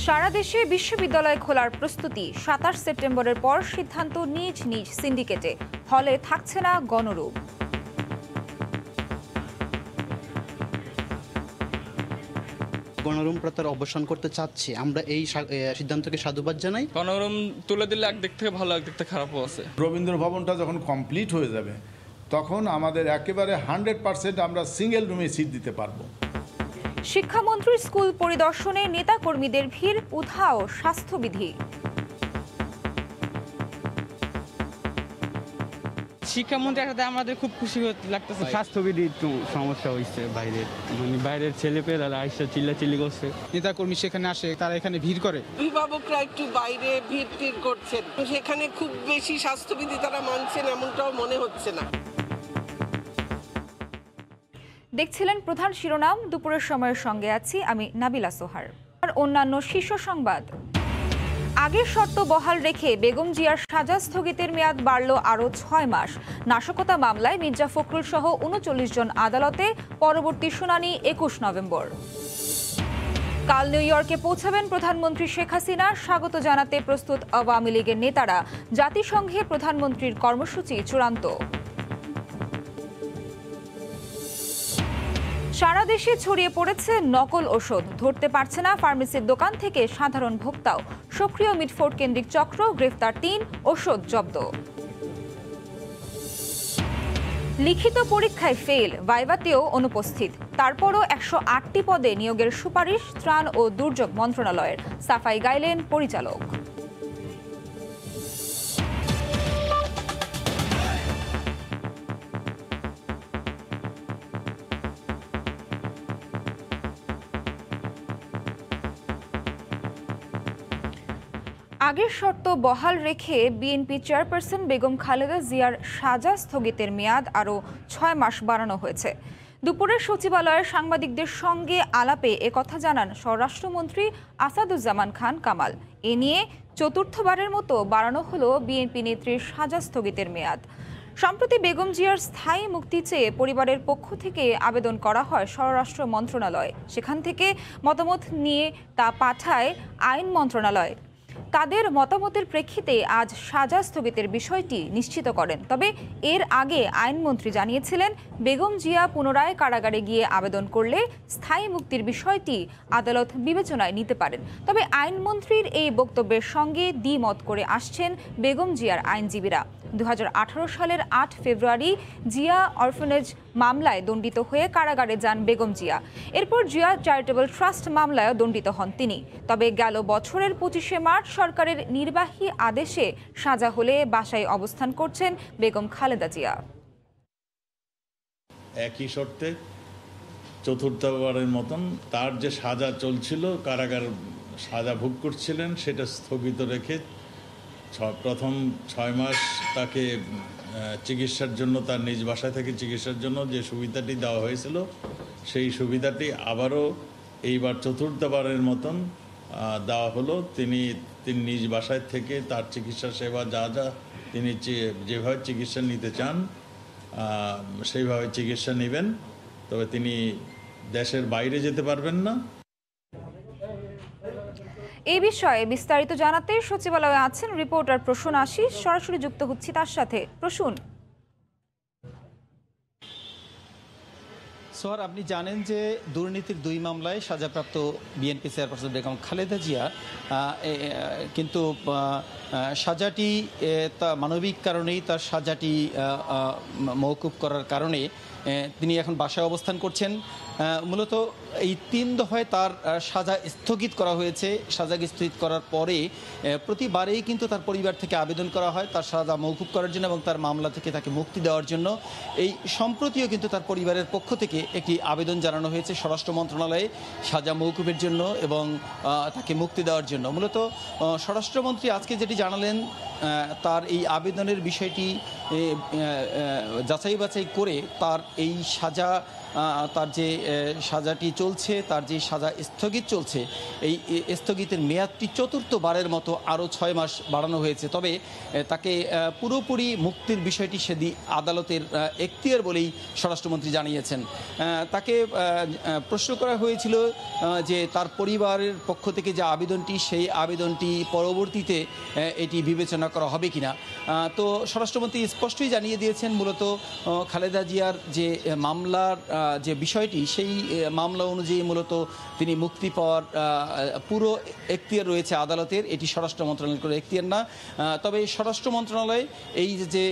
সারা দেশে বিশ্ববিদ্যালয় খোলার প্রস্তুতি। ২৭ সেপ্টেম্বরের পর সিদ্ধান্ত নিজ নিজ সিন্ডিকেটে, হলে থাকছে না গণরূপ। গণরুম প্রত্যাহার অবসান করতে চাচ্ছি, আমরা এই সিদ্ধান্তকে সাধুবাদ জানাই। গণরুম তুলে দিলে একদিক থেকে ভালো, একদিক থেকে খারাপও আছে। রবীন্দ্র ভবনটা যখন কমপ্লিট হয়ে যাবে তখন আমাদের একেবারে 100% আমরা সিঙ্গেল রুমে সিট দিতে পারবো। শিক্ষামন্ত্রীর স্কুল পরিদর্শনে নেতাকর্মীদের ভিড়, উধাও স্বাস্থ্যবিধি। শিক্ষামন্ত্রীর সাথে আমাদের খুব খুশি লাগতেছে। স্বাস্থ্যবিধি একটু সমস্যা হয়েছে, বাইরের ছেলেপেলেরা আইসা চিল্লাচিল্লি করছে। নেতাকর্মী সেখানে আসে, তারা এখানে ভিড় করে। অভিভাবকরা একটু বাইরে ভিড় করছেন, সেখানে খুব বেশি স্বাস্থ্যবিধি তারা মানছেন এমনটাও মনে হচ্ছে না। দেখছিলেন প্রধান শিরোনাম, দুপুরের সময়ের সঙ্গে আছি আমি নাবিলা সোহার। আর অন্যান্য শীর্ষ সংবাদ। আগের শর্ত বহাল রেখে বেগম জিয়ার সাজা স্থগিতের মেয়াদ বাড়ল আরও ৬ মাস। নাশকতা মামলায় মির্জা ফখরুল সহ ৩৯ জন আদালতে, পরবর্তী শুনানি ২১ নভেম্বর। কাল নিউ ইয়র্কে পৌঁছাবেন প্রধানমন্ত্রী শেখ হাসিনা, স্বাগত জানাতে প্রস্তুত আওয়ামী লীগের নেতারা। জাতিসংঘে প্রধানমন্ত্রীর কর্মসূচি চূড়ান্ত। সারা দেশে ছড়িয়ে পড়েছে নকল ওষুধ, ধরতে পারছে না ফার্মেসির দোকান থেকে সাধারণ ভোক্তাও। সক্রিয় মিডফোর্ড কেন্দ্রিক চক্র, গ্রেফতার ৩, ওষুধ জব্দ। লিখিত পরীক্ষায় ফেল, ভাইভাতেও অনুপস্থিত, তারপরও ১০৮টি পদে নিয়োগের সুপারিশ ত্রাণ ও দুর্যোগ মন্ত্রণালয়ের। সাফাই গাইলেন পরিচালক। আগের শর্ত বহাল রেখে বিএনপি চেয়ারপারসন বেগম খালেদা জিয়ার সাজা স্থগিতের মেয়াদ আরও ৬ মাস বাড়ানো হয়েছে। দুপুরে সচিবালয়ের সাংবাদিকদের সঙ্গে আলাপে একথা জানান স্বরাষ্ট্রমন্ত্রী আসাদুজ্জামান খান কামাল। এ নিয়ে চতুর্থবারের মতো বাড়ানো হলো বিএনপি নেত্রীর সাজা স্থগিতের মেয়াদ। সম্প্রতি বেগম জিয়ার স্থায়ী মুক্তি চেয়ে পরিবারের পক্ষ থেকে আবেদন করা হয় স্বরাষ্ট্র মন্ত্রণালয়ে। সেখান থেকে মতামত নিয়ে তা পাঠায় আইন মন্ত্রণালয়। তাদের মতামতের প্রেক্ষিতে আজ সাজা স্থগিতের বিষয়টি নিশ্চিত করেন। তবে এর আগে আইনমন্ত্রী জানিয়েছিলেন, বেগম জিয়া পুনরায় কারাগারে গিয়ে আবেদন করলে স্থায়ী মুক্তির বিষয়টি আদালত বিবেচনায় নিতে পারেন। তবে আইনমন্ত্রীর এই বক্তব্যের সঙ্গে দ্বিমত করে আসছেন বেগম জিয়ার আইনজীবীরা। ২০১৮ সালের ৮ ফেব্রুয়ারি জিয়া অরফানেজ মামলায় দণ্ডিত হয়ে কারাগারে যান বেগম জিয়া। এরপর জিয়া চ্যারিটেবল ট্রাস্ট মামলায় দণ্ডিত হন তিনি। তবে গেল বছরের ২৫শে মার্চ সরকারের নির্বাহী আদেশে সাজা হলে বাসায় অবস্থান করছেন বেগম খালেদা জিয়া। একই শর্তে চতুর্থবারের মতন তার যে সাজা চলছিল, কারাগার সাজা ভোগ করছিলেন, সেটা স্থগিত রেখে প্রথম ৬ মাস তাকে চিকিৎসার জন্য, তার নিজ বাসায় থেকে চিকিৎসার জন্য যে সুবিধাটি দেওয়া হয়েছিল, সেই সুবিধাটি আবারও এইবার চতুর্থবারের মতন দেওয়া হলো। তিনি নিজ বাসায় থেকে তার চিকিৎসা সেবা যা তিনি যেভাবে চিকিৎসা নিতে চান সেইভাবে চিকিৎসা নেবেন। তবে তিনি দেশের বাইরে যেতে পারবেন না। এই বিষয়ে বিস্তারিত জানাতে সচিবালয়ে আছেন রিপোর্টার প্রসূন আশিস। সরাসরি যুক্ত হচ্ছি তার সাথে। প্রসূন, সোহার, আপনি জানেন যে দুর্নীতির ২ মামলায় সাজাপ্রাপ্ত বিএনপি চেয়ারপারসন বেগম খালেদা জিয়া কিন্তু সাজাটি মানবিক কারণেই তার সাজাটি মওকুফ করার কারণে তিনি এখন বাসায় অবস্থান করছেন। মূলত এই ৩ দফায় তার সাজা স্থগিত করা হয়েছে। সাজা স্থগিত করার পরে প্রতিবারেই কিন্তু তার পরিবার থেকে আবেদন করা হয় তার সাজা মওকুফ করার জন্য এবং তার মামলা থেকে তাকে মুক্তি দেওয়ার জন্য। এই সম্প্রতিও কিন্তু তার পরিবারের পক্ষ থেকে একটি আবেদন জানানো হয়েছে স্বরাষ্ট্র মন্ত্রণালয়ে সাজা মওকুফের জন্য এবং তাকে মুক্তি দেওয়ার জন্য। মূলত স্বরাষ্ট্রমন্ত্রী আজকে যেটি জানালেন, তার এই আবেদনের বিষয়টি যাচাই বাছাই করে তার এই সাজা তার যে সাজাটি চলছে, তার যে সাজা স্থগিত চলছে, এই স্থগিতের মেয়াদটি চতুর্থবারের মতো আরও 6 মাস বাড়ানো হয়েছে। তবে তাকে পুরোপুরি মুক্তির বিষয়টি সেদিন আদালতের এখতিয়ার বলেই স্বরাষ্ট্রমন্ত্রী জানিয়েছেন। তাকে প্রশ্ন করা হয়েছিল যে তার পরিবারের পক্ষ থেকে যে আবেদনটি, সেই আবেদনটি পরবর্তীতে এটি বিবেচনা করা হবে কিনা। তো স্বরাষ্ট্রমন্ত্রী স্পষ্টই জানিয়ে দিয়েছেন মূলত খালেদা জিয়ার যে মামলার যে বিষয়টি, সেই মামলা অনুযায়ী মূলত তিনি মুক্তি পাওয়ার পুরো এখতিয়ার রয়েছে আদালতের, এটি স্বরাষ্ট্র মন্ত্রণালয়ের এখতিয়ার না। তবে স্বরাষ্ট্র মন্ত্রণালয় এই যে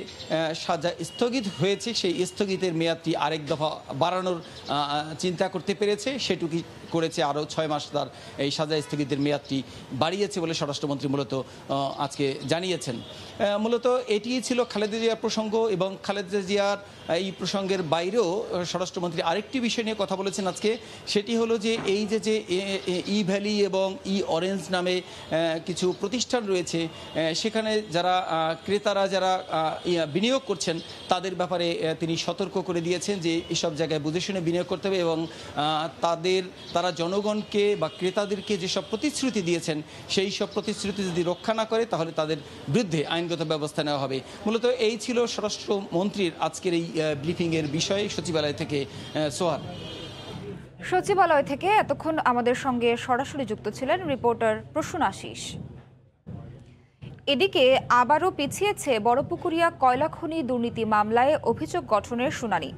সাজা স্থগিত হয়েছে, সেই স্থগিতের মেয়াদটি আরেক দফা বাড়ানোর চিন্তা করতে পেরেছে, সেটুকুই করেছে। আরও 6 মাস তার এই সাজা স্থগিতের মেয়াদটি বাড়িয়েছে বলে স্বরাষ্ট্রমন্ত্রী মূলত আজকে জানিয়েছেন। মূলত এটিই ছিল খালেদা জিয়ার প্রসঙ্গ। এবং খালেদা জিয়ার এই প্রসঙ্গের বাইরেও স্বরাষ্ট্রমন্ত্রী আরেকটি বিষয় নিয়ে কথা বলেছেন আজকে, সেটি হলো যে এই যে ই ভ্যালি এবং ই অরেঞ্জ নামে কিছু প্রতিষ্ঠান রয়েছে, সেখানে যারা ক্রেতারা যারা বিনিয়োগ করছেন তাদের ব্যাপারে তিনি সতর্ক করে দিয়েছেন যে এসব জায়গায় বুঝে শুনে বিনিয়োগ করতে হবে এবং তারা জনগণকে বা ক্রেতাদেরকে যেসব প্রতিশ্রুতি দিয়েছেন, সেই সব প্রতিশ্রুতি যদি রক্ষা না করে তাহলে তাদের বিরুদ্ধে আইনগত ব্যবস্থা নেওয়া হবে। মূলত এই ছিল স্বরাষ্ট্রমন্ত্রীর আজকের এই ব্রিফিংয়ের বিষয় সচিবালয় থেকে। সোহান। সচিবালয় থেকে এতক্ষণ আমাদের সঙ্গে সরাসরি যুক্ত ছিলেন রিপোর্টার প্রসূন আশিস। এদিকে আবারও পিছিয়েছে বড়পুকুরিয়া কয়লা খনি দুর্নীতি মামলায় অভিযোগ গঠনের শুনানি।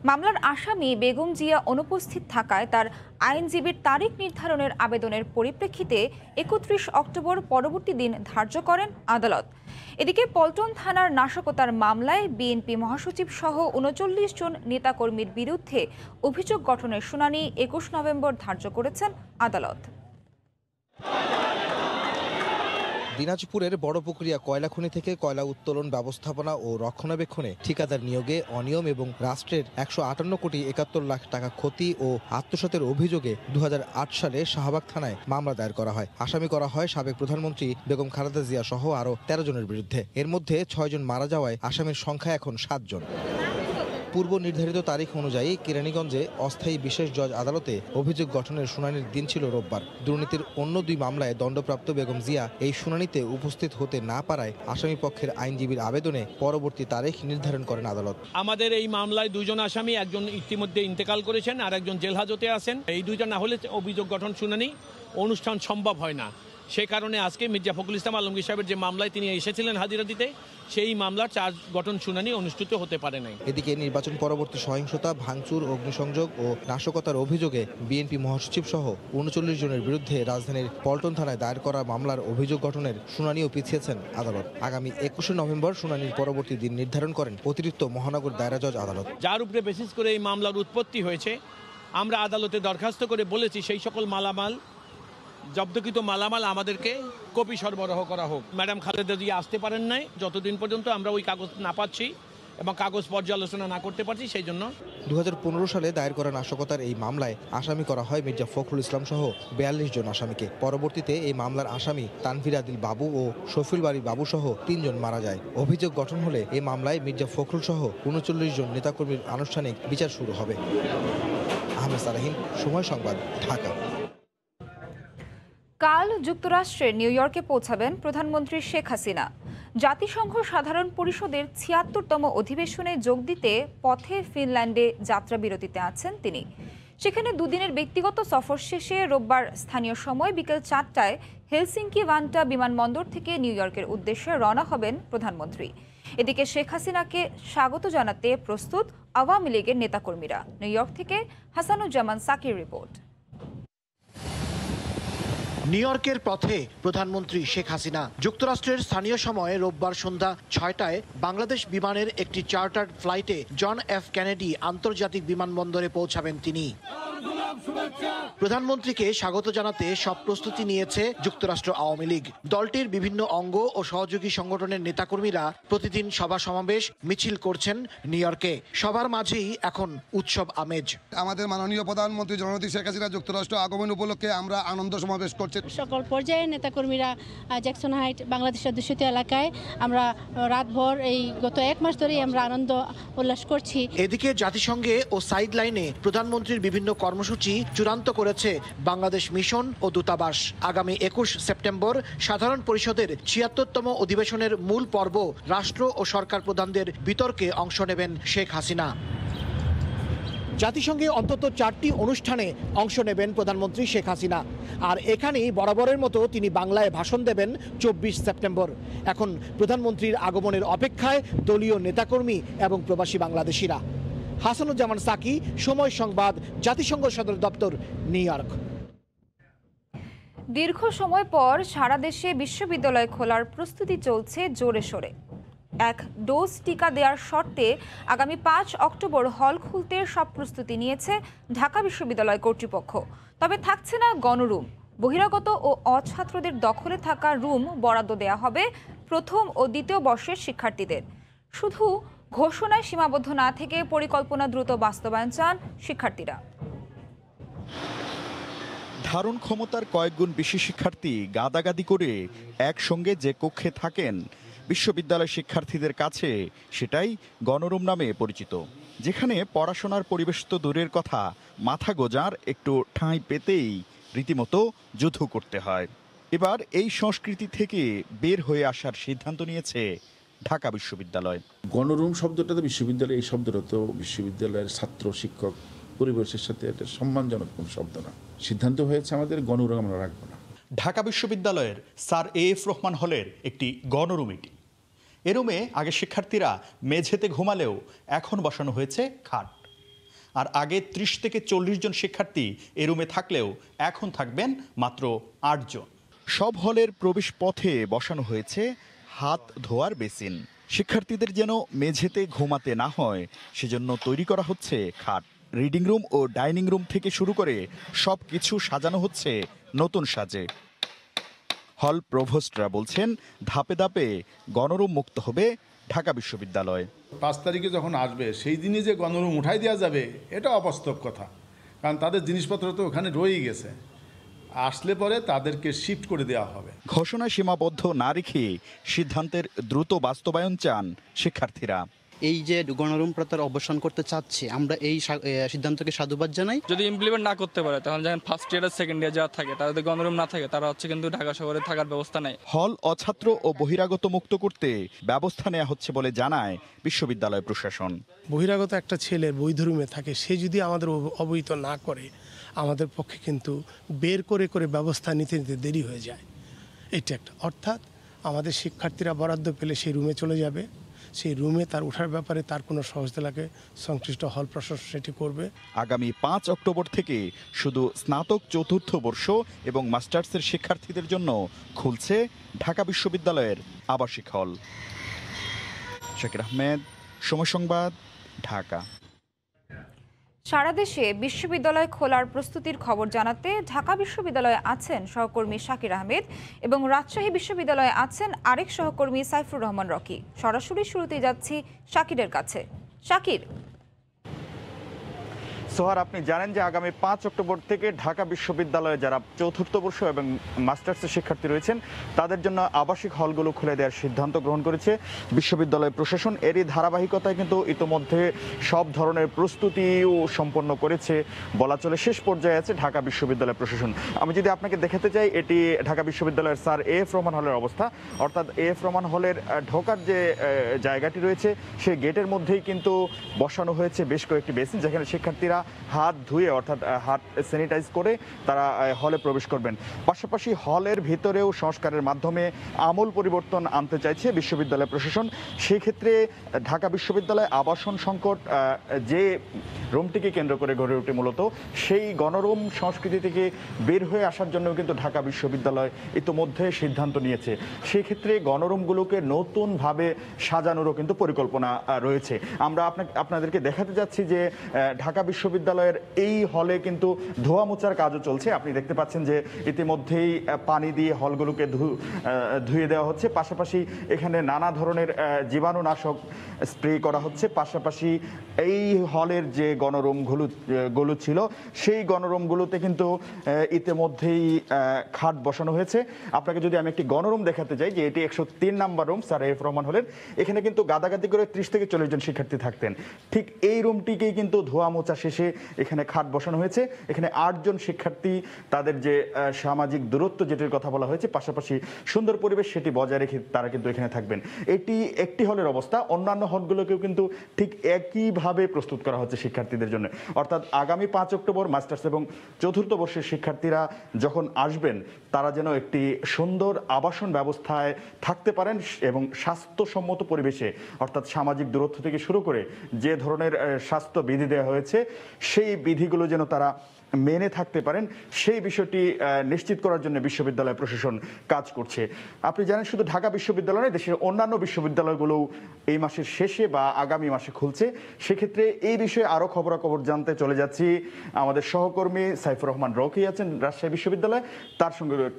মামলার আসামি বেগম জিয়া অনুপস্থিত থাকায় তার আইনজীবীর তারিখ নির্ধারণের আবেদনের পরিপ্রেক্ষিতে 31 অক্টোবর পরবর্তী দিন ধার্য করেন আদালত। এদিকে পল্টন থানার নাশকতার মামলায় বিএনপি মহাসচিব সহ 39 জন নেতাকর্মীর বিরুদ্ধে অভিযোগ গঠনের শুনানি 21 নভেম্বর ধার্য করেছেন আদালত। দিনাজপুরের বড়পুকুরিয়া কয়লা খনি থেকে কয়লা উত্তোলন ব্যবস্থাপনা ও রক্ষণাবেক্ষণে ঠিকাদার নিয়োগে অনিয়ম এবং রাষ্ট্রের 158 কোটি 71 লাখ টাকা ক্ষতি ও আত্মসাতের অভিযোগে 2008 সালে শাহবাগ থানায় মামলা দায়ের করা হয়। আসামি করা হয় সাবেক প্রধানমন্ত্রী বেগম খালেদা জিয়া সহ আরও 13 জনের বিরুদ্ধে। এর মধ্যে 6 জন মারা যাওয়ায় আসামির সংখ্যা এখন 7 জন। পূর্ব নির্ধারিত তারিখ অনুযায়ী কেরানীগঞ্জে অস্থায়ী বিশেষ জজ আদালতে অভিযোগ গঠনের শুনানির দিন ছিল রোববার। দুর্নীতির অন্য 2 মামলায় দণ্ডপ্রাপ্ত বেগম জিয়া এই শুনানিতে উপস্থিত হতে না পারায় আসামি পক্ষের আইনজীবীর আবেদনে পরবর্তী তারিখ নির্ধারণ করেন আদালত। আমাদের এই মামলায় 2 জন আসামি, একজন ইতিমধ্যে ইন্তেকাল করেছেন আর একজন জেল হাজতে আছেন। এই 2 জন না হলে অভিযোগ গঠন শুনানি অনুষ্ঠান সম্ভব হয় না। সে কারণে আজকে মির্জা ফখরুল ইসলাম আলমগীর সাহেবের যে মামলায় তিনি এসেছিলেন হাজিরা দিতে, সেই মামলার চার্জ গঠন শুনানি অনুষ্ঠিত হতে পারে নাই। এদিকে নির্বাচন পরবর্তী সহিংসতা, ভাঙচুর, অগ্নিসংযোগ ও নাশকতার অভিযোগে বিএনপি মহাসচিব সহ 39 জনের বিরুদ্ধে রাজধানীর পল্টন থানায় দায়ের করা মামলার অভিযোগ গঠনের শুনানিও পিছিয়েছেন আদালত। আগামী 21 নভেম্বর শুনানির পরবর্তী দিন নির্ধারণ করেন অতিরিক্ত মহানগর দায়রা জজ আদালত। যার উপরে বেসিস করে এই মামলার উৎপত্তি হয়েছে, আমরা আদালতে দরখাস্ত করে বলেছি সেই সকল জব্দকৃত মালামাল আমাদেরকে কপি সরবরাহ করা হোক। ম্যাডাম খালেদা জিয়া আসতে পারেন নাই, যতদিন পর্যন্ত আমরা ওই কাগজ না পাচ্ছি এবং কাগজ পর্যালোচনা না করতে পারছি, সেই জন্য 2015 সালে দায়ের করা নাশকতার এই মামলায় আসামি করা হয় মির্জা ফখরুল ইসলাম সহ 42 জন আসামিকে। পরবর্তীতে এই মামলার আসামি তানভীর আদিল বাবু ও শফিউল বাড়ি বাবু সহ 3 জন মারা যায়। অভিযোগ গঠন হলে এই মামলায় মির্জা ফখরুল সহ 39 জন নেতাকর্মীর আনুষ্ঠানিক বিচার শুরু হবে। আহমেদ সালাহিন, সময় সংবাদ, ঢাকা। কাল যুক্তরাষ্ট্রের নিউ ইয়র্কে পৌঁছাবেন প্রধানমন্ত্রী শেখ হাসিনা। জাতিসংঘ সাধারণ পরিষদের 76তম অধিবেশনে যোগ দিতে পথে ফিনল্যান্ডে যাত্রা বিরতিতে আছেন তিনি। সেখানে 2 দিনের ব্যক্তিগত সফর শেষে রোববার স্থানীয় সময় বিকেল 4টায় হেলসিঙ্কি ভান্টা বিমানবন্দর থেকে নিউ ইয়র্কের উদ্দেশ্যে রওনা হবেন প্রধানমন্ত্রী। এদিকে শেখ হাসিনাকে স্বাগত জানাতে প্রস্তুত আওয়ামী লীগের নেতাকর্মীরা। নিউ ইয়র্ক থেকে হাসানুজ্জামান সাকির রিপোর্ট। নিউ ইয়র্কের পথে প্রধানমন্ত্রী শেখ হাসিনা। যুক্তরাষ্ট্রের স্থানীয় সময়ে রোববার সন্ধ্যা 6টায় বাংলাদেশ বিমানের একটি চার্টার্ড ফ্লাইটে জন এফ কেনেডি আন্তর্জাতিক বিমানবন্দরে পৌঁছাবেন তিনি। প্রধানমন্ত্রীকে স্বাগত জানাতে সব প্রস্তুতি নিয়েছে যুক্তরাষ্ট্র আওয়ামী লীগ। দলটির বিভিন্ন অঙ্গ ও সহযোগী সংগঠনের নেতাকর্মীরা প্রতিদিন সভা সমাবেশ মিছিল করছেন নিউ ইয়র্কে। সবার মাঝেই এখন উৎসব আমেজ। আমাদের মাননীয় প্রধানমন্ত্রী জননেত্রী শেখ হাসিনা যুক্তরাষ্ট্র আগমন উপলক্ষে আমরা আনন্দ সমাবেশ করছি। সকল পর্যায়ের নেতাকর্মীরা জ্যাকসন হাইট বাংলাদেশের অধ্যুষিত এলাকায় আমরা রাতভর এই গত 1 মাস ধরেই আমরা আনন্দ উল্লাস করছি। এদিকে জাতিসংঘে ও সাইড লাইনে প্রধানমন্ত্রীর বিভিন্ন কর্মসূচি চূড়ান্ত করেছে বাংলাদেশ মিশন ও দূতাবাস। আগামী 21 সেপ্টেম্বর সাধারণ পরিষদের ৭৬তম অধিবেশনের মূল পর্ব রাষ্ট্র ও সরকার প্রধানদের বিতর্কে অংশ নেবেন শেখ হাসিনা। জাতিসংঘে অন্তত 4টি অনুষ্ঠানে অংশ নেবেন প্রধানমন্ত্রী শেখ হাসিনা। আর এখানেই বরাবরের মতো তিনি বাংলায় ভাষণ দেবেন 24 সেপ্টেম্বর। এখন প্রধানমন্ত্রীর আগমনের অপেক্ষায় দলীয় নেতাকর্মী এবং প্রবাসী বাংলাদেশিরা। হাসানুজ্জামান সাকি, সময় সংবাদ, জাতিসংঘ সদর দপ্তর, নিউ ইয়র্ক। দীর্ঘ সময় পর সারা দেশে বিশ্ববিদ্যালয় খোলার প্রস্তুতি চলছে জোরে সোরে। 1 ডোজ টিকা দেওয়ার শর্তে আগামী 5 অক্টোবর হল খুলতে সব প্রস্তুতি নিয়েছে ঢাকা বিশ্ববিদ্যালয় কর্তৃপক্ষ। তবে থাকছে না গণরুম। বহিরাগত ও অছাত্রদের দখলে থাকা রুম বরাদ্দ দেওয়া হবে প্রথম ও দ্বিতীয় বর্ষের শিক্ষার্থীদের। শুধু ঘোষণায় সীমাবদ্ধ না থেকে পরিকল্পনা দ্রুত বাস্তবায়ন চান শিক্ষার্থীরা। ধারণ ক্ষমতার কয়েকগুণ বেশি শিক্ষার্থী গাদাগাদি করে একসঙ্গে যে কক্ষে থাকেন বিশ্ববিদ্যালয় শিক্ষার্থীদের কাছে সেটাই গণরুম নামে পরিচিত, যেখানে পড়াশোনার পরিবেশ তো দূরের কথা, মাথা গোজার একটু ঠাঁই পেতেই রীতিমতো যুদ্ধ করতে হয়। এবার এই সংস্কৃতি থেকে বের হয়ে আসার সিদ্ধান্ত নিয়েছে ঢাকা বিশ্ববিদ্যালয়। গণরুম শব্দটা তো বিশ্ববিদ্যালয়, এই শব্দটা তো বিশ্ববিদ্যালয়ের ছাত্র শিক্ষক পরিবেশের সাথে একটা সম্মানজনক কোনো শব্দ না। সিদ্ধান্ত হয়েছে আমাদের গণরুম আমরা রাখবো না। ঢাকা বিশ্ববিদ্যালয়ের স্যার এএফ রহমান হলের একটি গণরুম এটি। এ রুমে আগে শিক্ষার্থীরা মেঝেতে ঘুমালেও এখন বসানো হয়েছে খাট। আর আগে 30 থেকে 40 জন শিক্ষার্থী এ রুমে থাকলেও এখন থাকবেন মাত্র 8 জন। সব হলের প্রবেশ পথে বসানো হয়েছে হাত ধোয়ার বেসিন। শিক্ষার্থীদের যেন মেঝেতে ঘুমাতে না হয় সেজন্য তৈরি করা হচ্ছে খাট। রিডিং রুম ও ডাইনিং রুম থেকে শুরু করে সব কিছু সাজানো হচ্ছে নতুন সাজে। হল প্রভোস্টরা বলছেন ধাপে ধাপে গণরুম মুক্ত হবে ঢাকা বিশ্ববিদ্যালয়। 5 তারিখে যখন আসবে সেই দিনই যে গণরুম উঠাই দেওয়া যাবে এটা অবাস্তব কথা, কারণ তাদের জিনিসপত্র তো ওখানে রয়েই গেছে। আসলে পরে তাদেরকে শিফট করে দেওয়া হবে। ঘোষণা সীমাবদ্ধ না রেখে সিদ্ধান্তের দ্রুত বাস্তবায়ন চান শিক্ষার্থীরা। এই যে গণরুম প্রথার অবসান করতে চাচ্ছে, আমরা এই সিদ্ধান্তকে সাধুবাদ জানাই। যদি ইমপ্লিমেন্ট না করতে পারে তাহলে যেন ফার্স্ট ইয়ার আর সেকেন্ড ইয়ার যারা থাকে তারা যদি গণরুম না থাকে তারা হচ্ছে কিন্তু ঢাকা শহরে থাকার ব্যবস্থা নেই। হল অছাত্র ও বহিরাগত মুক্ত করতে ব্যবস্থা নেওয়া হচ্ছে বলে জানায় বিশ্ববিদ্যালয় প্রশাসন। বহিরাগত একটা ছেলে বৈধ রুমে থাকে, সে যদি আমাদের অবহিত না করে আমাদের পক্ষে কিন্তু বের করে করে ব্যবস্থা নিতে নিতে দেরি হয়ে যায়। এটা একটা, অর্থাৎ আমাদের শিক্ষার্থীরা বরাদ্দ পেলে সেই রুমে চলে যাবে, সেই রুমে তার ওঠার ব্যাপারে তার কোনো সহজতা লাগে সংশ্লিষ্ট হল প্রশাসন সেটি করবে। আগামী 5 অক্টোবর থেকে শুধু স্নাতক চতুর্থ বর্ষ এবং মাস্টার্সের শিক্ষার্থীদের জন্য খুলছে ঢাকা বিশ্ববিদ্যালয়ের আবাসিক হল। শাকির আহমেদ, সময় সংবাদ, ঢাকা। সারা দেশে বিশ্ববিদ্যালয় খোলার প্রস্তুতির খবর জানাতে ঢাকা বিশ্ববিদ্যালয়ে আছেন সহকর্মী শাকির আহমেদ এবং রাজশাহী বিশ্ববিদ্যালয়ে আছেন আরেক সহকর্মী সাইফুর রহমান রকি। সরাসরি শুরুতেই যাচ্ছি শাকিরের কাছে। শাকির, সোহার, আপনি জানেন যে আগামী 5 অক্টোবর থেকে ঢাকা বিশ্ববিদ্যালয়ে যারা চতুর্থ বর্ষ এবং মাস্টার্সের শিক্ষার্থী রয়েছেন তাদের জন্য আবাসিক হলগুলো খুলে দেওয়ার সিদ্ধান্ত গ্রহণ করেছে বিশ্ববিদ্যালয় প্রশাসন। এরই ধারাবাহিকতায় কিন্তু ইতোমধ্যে সব ধরনের প্রস্তুতিও সম্পন্ন করেছে বলা চলে। শেষ পর্যায়ে আছে ঢাকা বিশ্ববিদ্যালয় প্রশাসন। আমি যদি আপনাকে দেখাতে চাই, এটি ঢাকা বিশ্ববিদ্যালয়ের স্যার এএফ রহমান হলের অবস্থা। অর্থাৎ এএফ রহমান হলের ঢোকার যে জায়গাটি রয়েছে সেই গেটের মধ্যেই কিন্তু বসানো হয়েছে বেশ কয়েকটি বেসিন, যেখানে শিক্ষার্থীরা হাত ধুয়ে অর্থাৎ হাত স্যানিটাইজ করে তারা হলে প্রবেশ করবেন। পাশাপাশি হলের ভিতরেও সংস্কারের মাধ্যমে আমূল পরিবর্তন আনতে চাইছে বিশ্ববিদ্যালয় প্রশাসন। সেই ক্ষেত্রে ঢাকা বিশ্ববিদ্যালয় আবাসন সংকট যে রুমটিকে কেন্দ্র করে গড়ে ওঠে মূলত সেই গণরুম সংস্কৃতি থেকে বের হয়ে আসার জন্য কিন্তু ঢাকা বিশ্ববিদ্যালয় ইতোমধ্যে সিদ্ধান্ত নিয়েছে। সেই ক্ষেত্রে গণরুমগুলোকে নতুনভাবে সাজানোরও কিন্তু পরিকল্পনা রয়েছে। আমরা আপনাদেরকে দেখাতে যাচ্ছি যে ঢাকা বিশ্ববিদ্যালয় বিশ্ববিদ্যালয়ের এই হলে কিন্তু ধোয়া মোছার কাজও চলছে। আপনি দেখতে পাচ্ছেন যে ইতিমধ্যেই পানি দিয়ে হলগুলোকে ধুয়ে দেওয়া হচ্ছে, পাশাপাশি এখানে নানা ধরনের জীবাণুনাশক স্প্রে করা হচ্ছে। পাশাপাশি এই হলের যে গণরুমগুলো ছিল সেই গণরুমগুলোতে কিন্তু ইতিমধ্যেই খাট বসানো হয়েছে। আপনাকে যদি আমি একটি গণরুম দেখাতে যাই, যে এটি 103 নম্বর রুম স্যার এফ রহমান হলের, এখানে কিন্তু গাদাগাদি করে 30 থেকে 40 জন শিক্ষার্থী থাকতেন। ঠিক এই রুমটিকেই কিন্তু ধোয়া মোছা শেষে এখানে খাট বসানো হয়েছে। এখানে 8 জন শিক্ষার্থী তাদের যে সামাজিক দূরত্ব যেটির কথা বলা হয়েছে, পাশাপাশি সুন্দর পরিবেশ সেটি বজায় রেখে তারা কিন্তু এখানে থাকবেন। এটি একটি হলের অবস্থা। অন্যান্য হলগুলোকেও কিন্তু ঠিক একইভাবে প্রস্তুত করা হচ্ছে শিক্ষার্থীদের জন্য। অর্থাৎ আগামী 5 অক্টোবর মাস্টার্স এবং চতুর্থ বর্ষের শিক্ষার্থীরা যখন আসবেন, তারা যেন একটি সুন্দর আবাসন ব্যবস্থায় থাকতে পারেন এবং স্বাস্থ্যসম্মত পরিবেশে, অর্থাৎ সামাজিক দূরত্ব থেকে শুরু করে যে ধরনের স্বাস্থ্য বিধি দেওয়া হয়েছে সেই বিধিগুলো যেন তারা মেনে থাকতে পারেন, সেই বিষয়টি নিশ্চিত করার জন্য বিশ্ববিদ্যালয় প্রশাসন কাজ করছে। আপনি জানেন শুধু ঢাকা বিশ্ববিদ্যালয় নয়, দেশের অন্যান্য বিশ্ববিদ্যালয়গুলোও এই মাসের শেষে বা আগামী মাসে খুলছে। সেক্ষেত্রে এই বিষয়ে আরও খবরাখবর জানতে চলে যাচ্ছি। আমাদের সহকর্মী সাইফুর রহমান রকি আছেন রাজশাহী বিশ্ববিদ্যালয়ে,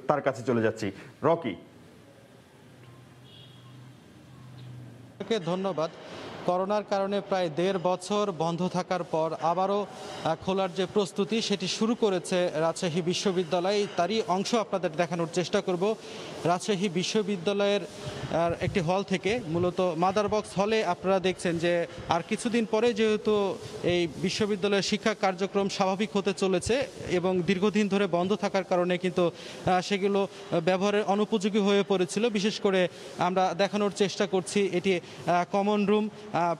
তার কাছে চলে যাচ্ছি। রকি। ধন্যবাদ। করোনার কারণে প্রায় 1.5 বছর বন্ধ থাকার পর আবারও খোলার যে প্রস্তুতি সেটি শুরু করেছে রাজশাহী বিশ্ববিদ্যালয়, তারই অংশ আপনাদের দেখানোর চেষ্টা করব। রাজশাহী বিশ্ববিদ্যালয়ের একটি হল থেকে, মূলত মাদার বক্স হলে আপনারা দেখছেন যে আর কিছুদিন পরে যেহেতু এই বিশ্ববিদ্যালয়ের শিক্ষা কার্যক্রম স্বাভাবিক হতে চলেছে এবং দীর্ঘদিন ধরে বন্ধ থাকার কারণে কিন্তু সেগুলো ব্যবহারের অনুপযোগী হয়ে পড়েছিল। বিশেষ করে আমরা দেখানোর চেষ্টা করছি, এটি কমন রুম,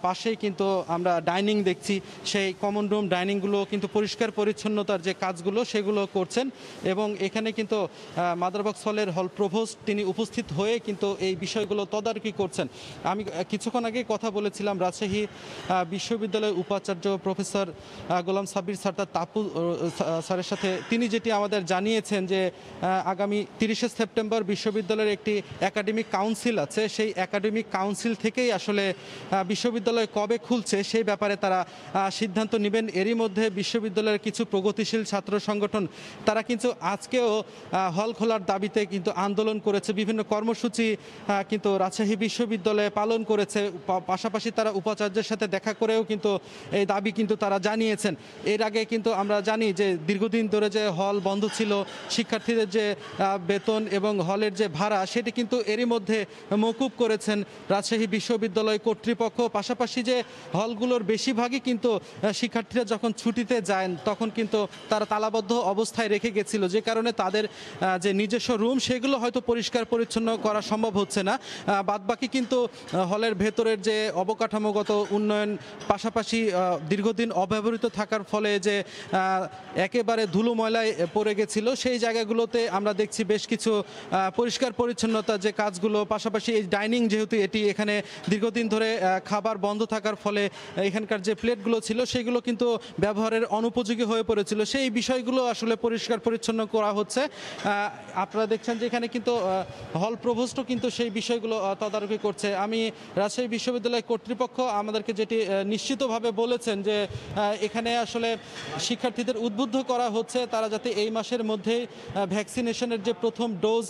পাশেই কিন্তু আমরা ডাইনিং দেখছি। সেই কমন রুম ডাইনিংগুলো কিন্তু পরিষ্কার পরিচ্ছন্নতার যে কাজগুলো সেগুলো করছেন এবং এখানে কিন্তু মাদারবক্স হলের হল প্রভোস্ট তিনি উপস্থিত হয়ে কিন্তু এই বিষয়গুলো তদারকি করছেন। আমি কিছুক্ষণ আগে কথা বলেছিলাম রাজশাহী বিশ্ববিদ্যালয়ের উপাচার্য প্রফেসর গোলাম সাব্বির সারদার তাপু স্যারের সাথে। তিনি যেটি আমাদের জানিয়েছেন যে আগামী 30শে সেপ্টেম্বর বিশ্ববিদ্যালয়ের একটি একাডেমিক কাউন্সিল আছে, সেই একাডেমিক কাউন্সিল থেকেই আসলে বিশ্ববিদ্যালয় কবে খুলছে সেই ব্যাপারে তারা সিদ্ধান্ত নেবেন। এরই মধ্যে বিশ্ববিদ্যালয়ের কিছু প্রগতিশীল ছাত্র সংগঠন তারা কিন্তু আজকেও হল খোলার দাবিতে কিন্তু আন্দোলন করেছে, বিভিন্ন কর্মসূচি কিন্তু রাজশাহী বিশ্ববিদ্যালয়ে পালন করেছে। পাশাপাশি তারা উপাচার্যের সাথে দেখা করেও কিন্তু এই দাবি কিন্তু তারা জানিয়েছেন। এর আগে কিন্তু আমরা জানি যে দীর্ঘদিন ধরে যে হল বন্ধ ছিল, শিক্ষার্থীদের যে বেতন এবং হলের যে ভাড়া সেটি কিন্তু এরই মধ্যে মওকুফ করেছেন রাজশাহী বিশ্ববিদ্যালয় কর্তৃপক্ষ। পাশাপাশি যে হলগুলোর বেশিরভাগই কিন্তু শিক্ষার্থীরা যখন ছুটিতে যায় তখন কিন্তু তারা তালাবদ্ধ অবস্থায় রেখে গেছিল, যে কারণে তাদের যে নিজস্ব রুম সেগুলো হয়তো পরিষ্কার পরিচ্ছন্ন করা সম্ভব হচ্ছে না। বাদবাকি কিন্তু হলের ভেতরের যে অবকাঠামোগত উন্নয়ন, পাশাপাশি দীর্ঘদিন অব্যবহৃত থাকার ফলে যে একেবারে ধুলো ময়লায় পড়ে গেছিল সেই জায়গাগুলোতে আমরা দেখছি বেশ কিছু পরিষ্কার পরিচ্ছন্নতা যে কাজগুলো। পাশাপাশি এই ডাইনিং যেহেতু এটি এখানে দীর্ঘদিন ধরে খাবার বন্ধ থাকার ফলে এখানকার যে প্লেটগুলো ছিল সেগুলো কিন্তু ব্যবহারের অনুপযোগী হয়ে পড়েছিল, সেই বিষয়গুলো আসলে পরিষ্কার পরিচ্ছন্ন করা হচ্ছে। আপনারা দেখছেন যে এখানে কিন্তু হল প্রভোস্টও কিন্তু সেই বিষয়গুলো তদারকি করছে। আমি রাজশাহী বিশ্ববিদ্যালয় কর্তৃপক্ষ আমাদেরকে যেটি নিশ্চিতভাবে বলেছেন যে এখানে আসলে শিক্ষার্থীদের উদ্বুদ্ধ করা হচ্ছে তারা যাতে এই মাসের মধ্যেই ভ্যাকসিনেশনের যে প্রথম ডোজ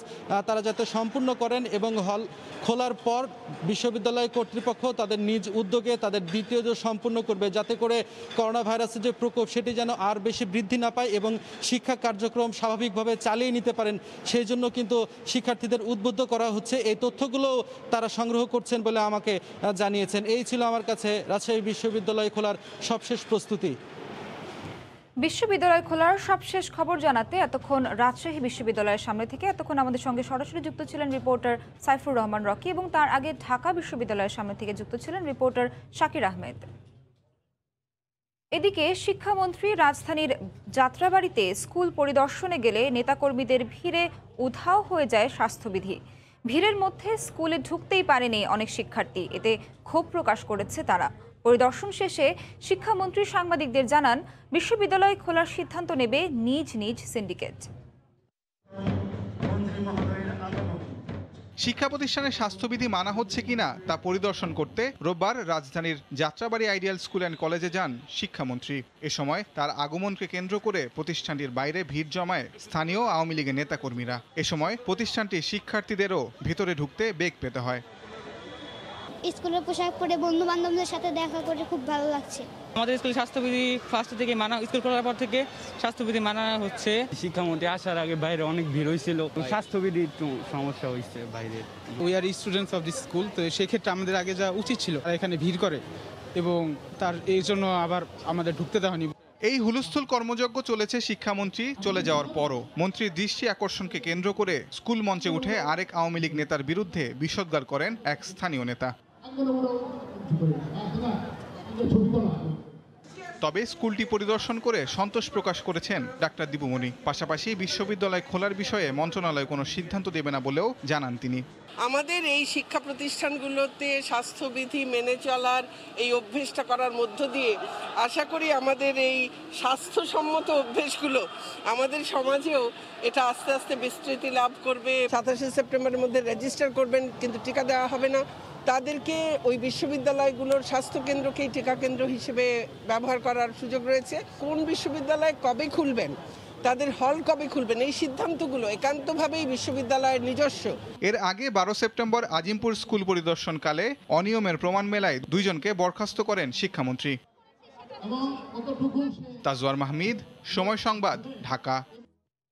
তারা যাতে সম্পূর্ণ করেন এবং হল খোলার পর বিশ্ববিদ্যালয় কর্তৃপক্ষ তাদের নিজ উদ্যোগে তাদের দ্বিতীয় ডোজ সম্পূর্ণ করবে, যাতে করে করোনা ভাইরাসের যে প্রকোপ সেটি যেন আর বেশি বৃদ্ধি না পায় এবং শিক্ষা কার্যক্রম স্বাভাবিকভাবে চালিয়ে নিতে পারেন। সেই জন্য কিন্তু শিক্ষার্থীদের উদ্বুদ্ধ করা হচ্ছে। এই তথ্যগুলো তারা সংগ্রহ করছেন বলে আমাকে জানিয়েছেন। এই ছিল আমার কাছে রাজশাহী বিশ্ববিদ্যালয় খোলার সবশেষ প্রস্তুতি। বিশ্ববিদ্যালয় খোলার সবশেষ খবর জানাতে এতক্ষণ রাজশাহী বিশ্ববিদ্যালয়ের সামনে থেকে আমাদের সঙ্গে সরাসরি যুক্ত ছিলেন রিপোর্টার সাইফুর রহমান রকি এবং তার আগে ঢাকা বিশ্ববিদ্যালয়ের সামনে থেকে যুক্ত ছিলেন রিপোর্টার শাকির আহমেদ। এদিকে শিক্ষামন্ত্রী রাজধানীর যাত্রাবাড়িতে স্কুল পরিদর্শনে গেলে নেতাকর্মীদের ভিড়ে উধাও হয়ে যায় স্বাস্থ্যবিধি। ভিড়ের মধ্যে স্কুলে ঢুকতেই পারেনি অনেক শিক্ষার্থী, এতে ক্ষোভ প্রকাশ করেছে তারা। পরিদর্শন শেষে শিক্ষামন্ত্রী সাংবাদিকদের জানান বিশ্ববিদ্যালয় খোলার সিদ্ধান্ত নেবে নিজ নিজ সিন্ডিকেট। শিক্ষা প্রতিষ্ঠানের স্বাস্থ্যবিধি মানা হচ্ছে কিনা তা পরিদর্শন করতে রোববার রাজধানীর যাত্রাবাড়ী আইডিয়াল স্কুল অ্যান্ড কলেজে যান শিক্ষামন্ত্রী। এ সময় তার আগমনকে কেন্দ্র করে প্রতিষ্ঠানটির বাইরে ভিড় জমায় স্থানীয় আওয়ামী লীগের নেতাকর্মীরা। এ সময় প্রতিষ্ঠানটির শিক্ষার্থীদেরও ভেতরে ঢুকতে বেগ পেতে হয়। স্কুলের পোশাক পরে বন্ধু বান্ধবদের সাথে দেখা করে খুব ভালো লাগছে। আমাদের স্কুল স্বাস্থ্যবিধি ফার্স্ট থেকে মানা, স্কুল খোলার পর থেকে স্বাস্থ্যবিধি মানা হচ্ছে। শিক্ষামন্ত্রী আসার আগে বাইরে অনেক ভিড় হয়েছিল, স্বাস্থ্যবিধি একটু সমস্যা হয়েছে বাইরে। We are students of this school, তো সেক্ষেত্রে আমাদের আগে যা উচিত ছিল এখানে ভিড় করে এবং তার এই জন্য আবার আমাদের ঢুকতে দেওয়া হয়নি। এই হুলস্থুল কর্মযজ্ঞ চলেছে শিক্ষামন্ত্রী চলে যাওয়ার পরও। মন্ত্রীর দৃষ্টি আকর্ষণকে কেন্দ্র করে স্কুল মঞ্চে উঠে আরেক আওয়ামী লীগ নেতার বিরুদ্ধে বিষোদ্গার করেন এক স্থানীয় নেতা। তবে স্কুলটি পরিদর্শন করে সন্তোষ প্রকাশ করেছেন ডাক্তার দীপুমণি। পাশাপাশি বিশ্ববিদ্যালয় খোলার বিষয়ে মন্ত্রণালয় কোনো সিদ্ধান্ত দেবে না বলেও জানান তিনি। আমাদের এই শিক্ষা প্রতিষ্ঠানগুলোতে স্বাস্থ্যবিধি মেনে চলার এই অভ্যেসটা করার মধ্য দিয়ে আশা করি আমাদের এই স্বাস্থ্যসম্মত অভ্যেসগুলো আমাদের সমাজেও এটা আস্তে আস্তে বিস্তৃতি লাভ করবে। 27 সেপ্টেম্বরের মধ্যে রেজিস্টার করবেন, কিন্তু টিকা দেওয়া হবে না। তাদেরকে ওই বিশ্ববিদ্যালয়গুলোর স্বাস্থ্যকেন্দ্রকেই টিকা কেন্দ্র হিসেবে ব্যবহার করার সুযোগ রয়েছে। কোন বিশ্ববিদ্যালয় কবে খুলবেন, তাদের হল কবে খুলবেন, এই সিদ্ধান্তগুলো একান্তভাবেই বিশ্ববিদ্যালয়ের নিজস্ব। এর আগে 12 সেপ্টেম্বর আজিমপুর স্কুল পরিদর্শনকালে অনিয়মের প্রমাণ মেলায় 2 জনকে বরখাস্ত করেন শিক্ষামন্ত্রী। তাজওয়ার মাহমিদ, সময় সংবাদ, ঢাকা।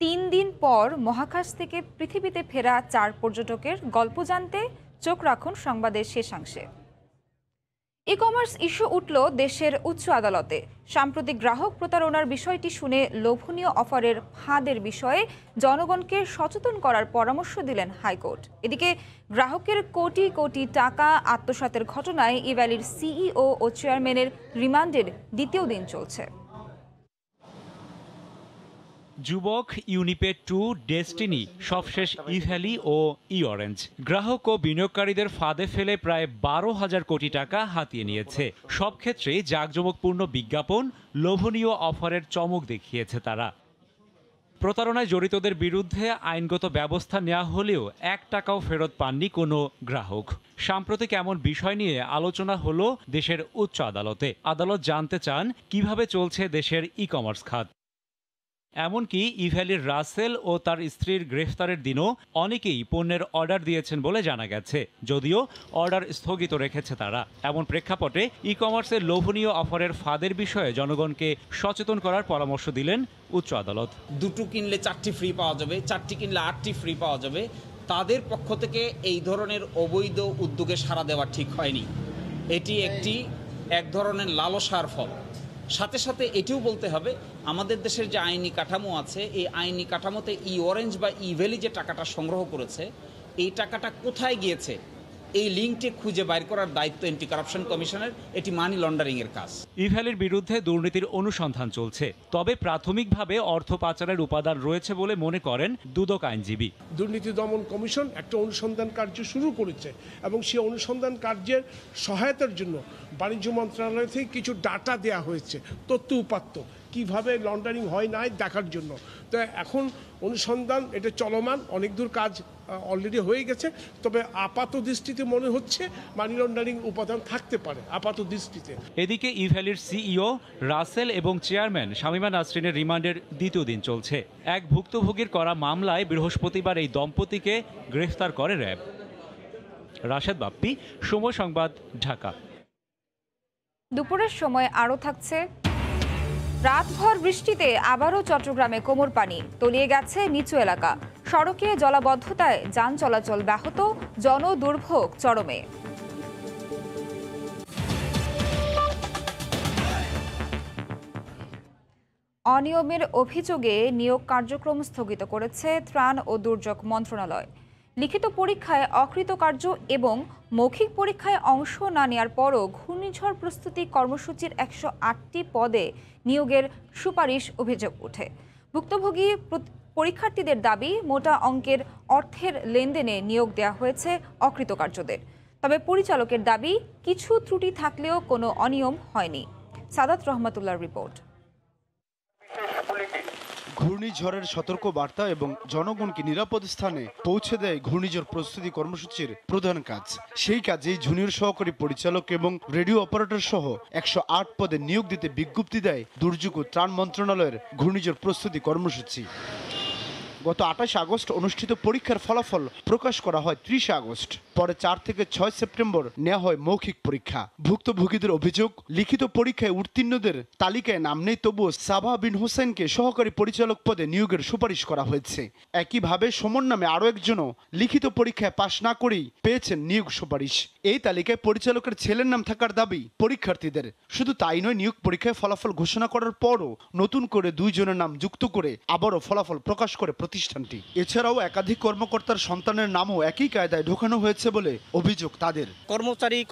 3 দিন পর মহাকাশ থেকে পৃথিবীতে ফেরা 4 পর্যটকের গল্প জানতে চোখ রাখুন সংবাদের শেষাংশে। ই কমার্স ইস্যু উঠল দেশের উচ্চ আদালতে। সাম্প্রতিক গ্রাহক প্রতারণার বিষয়টি শুনে লোভনীয় অফারের ফাঁদের বিষয়ে জনগণকে সচেতন করার পরামর্শ দিলেন হাইকোর্ট। এদিকে গ্রাহকের কোটি কোটি টাকা আত্মসাতের ঘটনায় ইভ্যালির সিইও ও চেয়ারম্যানের রিমান্ডের দ্বিতীয় দিন চলছে। যুবক, ইউনিপে 2, ডেস্টিনি, সবশেষ ইভ্যালি ও ই অরেঞ্জ গ্রাহক ও বিনিয়োগকারীদের ফাঁদে ফেলে প্রায় 12,000 কোটি টাকা হাতিয়ে নিয়েছে। সব ক্ষেত্রেই জাঁকজমকপূর্ণ বিজ্ঞাপন, লোভনীয় অফারের চমক দেখিয়েছে তারা। প্রতারণায় জড়িতদের বিরুদ্ধে আইনগত ব্যবস্থা নেওয়া হলেও 1 টাকাও ফেরত পাননি কোনো গ্রাহক। সাম্প্রতিক এমন বিষয় নিয়ে আলোচনা হলো দেশের উচ্চ আদালতে। আদালত জানতে চান কিভাবে চলছে দেশের ই কমার্স খাত। এমনকি ইভ্যালির রাসেল ও তার স্ত্রীর গ্রেফতারের দিনও অনেকেই পণ্যের অর্ডার দিয়েছেন বলে জানা গেছে, যদিও অর্ডার স্থগিত রেখেছে তারা। এমন প্রেক্ষাপটে ই কমার্সের লোভনীয় অফারের ফাঁদের বিষয়ে জনগণকে সচেতন করার পরামর্শ দিলেন উচ্চ আদালত। 2টি কিনলে 4টি ফ্রি পাওয়া যাবে, 4টি কিনলে 8টি ফ্রি পাওয়া যাবে। তাদের পক্ষ থেকে এই ধরনের অবৈধ উদ্যোগে সাড়া দেওয়া ঠিক হয়নি। এটি এক ধরনের লালসার ফল। সাথে সাথে এটিও বলতে হবে, আমাদের দেশের যে আইনি কাঠামো আছে, এই আইনি কাঠামোতে ই অরেঞ্জ বা ইভ্যালি যে টাকাটা সংগ্রহ করেছে, এই টাকাটা কোথায় গিয়েছে এই লিঙ্কটি খুঁজে বাইর করার দায়িত্ব অ্যান্টি কারাপশন কমিশনের। এটি মানি লন্ডারিং এর কাজ। ইভ্যালির বিরুদ্ধে দুর্নীতির অনুসন্ধান চলছে, তবে প্রাথমিকভাবে অর্থ পাচারের উপাদান রয়েছে বলে মনে করেন দুদক আইনজীবী। দুর্নীতি দমন কমিশন একটা অনুসন্ধান কার্য শুরু করেছে এবং সেই অনুসন্ধান কার্যের সহায়তার জন্য বাণিজ্য মন্ত্রণালয় থেকে কিছু ডাটা দেওয়া হয়েছে, তথ্য উপাত্ত কিভাবে লন্ডারিং হয় না দেখার জন্য। তো এখন অনুসন্ধান এটা চলমান, অনেক দূর কাজ অলরেডি হয়ে গেছে। তবে আপাত দৃষ্টিতে মনে হচ্ছে মানি লন্ডারিং উপাদান থাকতে পারে আপাত দৃষ্টিতে। এদিকে ইভ্যালির সিইও রাসেল এবং চেয়ারম্যান শামীমা নাসরিনের রিমান্ডের দ্বিতীয় দিন চলছে। এক ভুক্তভোগীর করা মামলায় বৃহস্পতিবার এই দম্পতিকে গ্রেফতার করে র্যাব। রাশেদ বাপ্পি, সময় সংবাদ, ঢাকা। দুপুরের সময় আরও থাকছে, রাতভর বৃষ্টিতে আবারও চট্টগ্রামে কোমর পানি, তলিয়ে গেছে নিচু এলাকা। সড়কে জলাবদ্ধতায় যান চলাচল ব্যাহত, জনদুর্ভোগ চরমে। অনিয়মের অভিযোগে নিয়োগ কার্যক্রম স্থগিত করেছে ত্রাণ ও দুর্যোগ মন্ত্রণালয়। লিখিত পরীক্ষায় অকৃতকার্য এবং মৌখিক পরীক্ষায় অংশ না নেওয়ার পরও ঘূর্ণিঝড় প্রস্তুতি কর্মসূচির 108টি পদে নিয়োগের সুপারিশ অভিযোগ ওঠে। ভুক্তভোগী পরীক্ষার্থীদের দাবি, মোটা অঙ্কের অর্থের লেনদেনে নিয়োগ দেওয়া হয়েছে অকৃতকার্যদের। তবে পরিচালকের দাবি, কিছু ত্রুটি থাকলেও কোনো অনিয়ম হয়নি। সাদাত রহমাতুল্লাহর রিপোর্ট। ঘূর্ণিঝড়ের সতর্ক বার্তা এবং জনগণকে নিরাপদ স্থানে পৌঁছে দেয় ঘূর্ণিঝড় প্রস্তুতি কর্মসূচির প্রধান কাজ। সেই কাজেই জুনিয়র সহকারী পরিচালক এবং রেডিও অপারেটর সহ 108 পদে নিয়োগ দিতে বিজ্ঞপ্তি দেয় দুর্যোগ ও ত্রাণ মন্ত্রণালয়ের ঘূর্ণিঝড় প্রস্তুতি কর্মসূচি। গত 28 আগস্ট অনুষ্ঠিত পরীক্ষার ফলাফল প্রকাশ করা হয় 30 আগস্ট। পরে 4 থেকে 6 সেপ্টেম্বর নেওয়া হয় মৌখিক পরীক্ষা। ভুক্তভোগীদের অভিযোগ, লিখিত পরীক্ষায় উত্তীর্ণদের তালিকায় নাম নেই, তবুও সাবাহ বিন হোসেনকে সহকারী পরিচালক পদে নিয়োগের সুপারিশ করা হয়েছে। একইভাবে সমন নামে আরও একজনও লিখিত পরীক্ষায় পাশ না করেই পেয়েছেন নিয়োগ সুপারিশ। এই তালিকায় পরিচালকের ছেলের নাম থাকার দাবি পরীক্ষার্থীদের। শুধু তাই নয়, নিয়োগ পরীক্ষায় ফলাফল ঘোষণা করার পরও নতুন করে 2 জনের নাম যুক্ত করে আবারও ফলাফল প্রকাশ করে প্রতিষ্ঠানটি। এছাড়াও একাধিক কর্মকর্তার সন্তানের নামও একই কায়দায় ঢোকানো হয়েছে বলে অভিযোগ তাদের।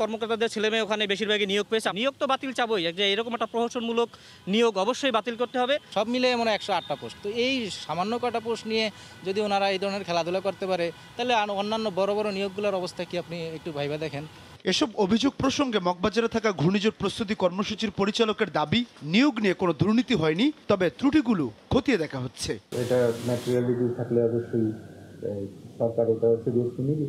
কর্মকর্তাদের ছেলে মেয়ে ওখানে বেশিরভাগই নিয়োগ পেয়েছে। নিয়োগ তো বাতিল চাবই, যে এরকম একটা প্রহসনমূলক নিয়োগ অবশ্যই বাতিল করতে হবে। সব মিলে মনে 108টা পোস্ট। তো এই সামান্য কটা পোস্ট নিয়ে যদি ওনারা এই ধরনের খেলাধুলা করতে পারে, তাহলে অন্যান্য বড় বড় নিয়োগগুলোর অবস্থা কি আপনি একটু ভাইবা দেখেন। এসব অভিযোগ প্রসঙ্গে মগবাজারে থাকা ঘূর্ণিঝড় প্রস্তুতি কর্মসূচির পরিচালকের দাবি, নিয়োগ নিয়ে কোনো দুর্নীতি হয়নি, তবে ত্রুটিগুলো খতিয়ে দেখা হচ্ছে। এটা ন্যাচারালিটি থাকলে অবশ্যই সরকার এটা সিরিয়াসলি নিবে